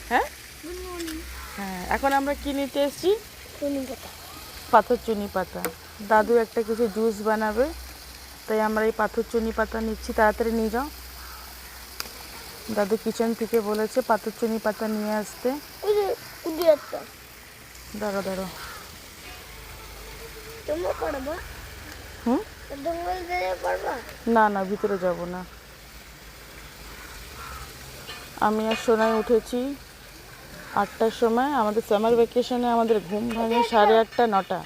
হ্যাঁ হ্যাঁ, এখন আমরা কি নিতে এসেছি? পাথর চুনি পাতা। দাদু একটা কিছু জুস বানাবে, তাই আমরা এই পাথর চুনি পাতা নিচ্ছি। তাড়াতাড়ি নিয়ে যাও। দাদু কিচেন থেকে বলেছে পাথর চুনি পাতা নিয়ে আসতে। দাঁড়ো দাঁড়ো। হুম, না না, ভিতরে যাব না। আমি আর সোনাই উঠেছি 8টার সময়। আমাদের সামার ভ্যাকেশনে আমাদের ঘুম ভাঙে 8:30 9টা।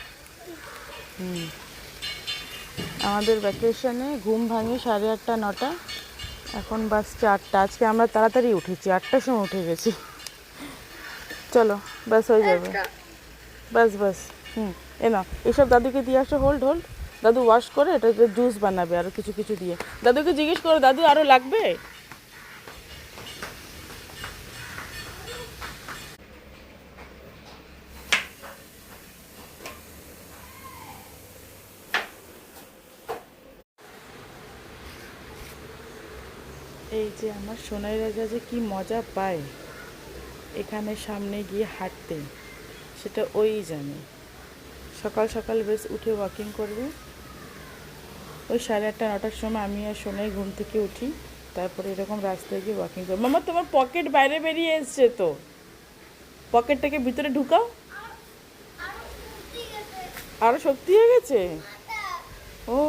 আমাদের ভ্যাকেশনে ঘুম ভাঙে 8:30 9টা। এখন বাজছে 8টা। আজকে আমরা তাড়াতাড়ি উঠেছি, 8টার সময় উঠে গেছি। চলো, ব্যাস হয়ে যাবে। ব্যাস ব্যাস। এ না, এসব দাদুকে দিয়ে আসো। Hold hold. দাদু ওয়াশ করে এটা জুস বানাবে আরও কিছু কিছু দিয়ে। দাদুকে জিজ্ঞেস করো, দাদু আরও লাগবে? এই যে আমার সোনাই রাজা যে কি মজা পায় এখানে সামনে গিয়ে হাঁটতে, সেটা ওই জানে। সকাল সকাল বেশ উঠে ওয়াকিং করবে। ওই 8:30 9টার সময় আমি আর সোনাই ঘুম থেকে উঠি, তারপরে এরকম রাস্তায় গিয়ে ওয়াকিং করবো। মামা, তোমার পকেট বাইরে বেরিয়ে এসছে তো, পকেটটাকে ভিতরে ঢুকাও। আরও শক্তি হয়ে গেছে? ও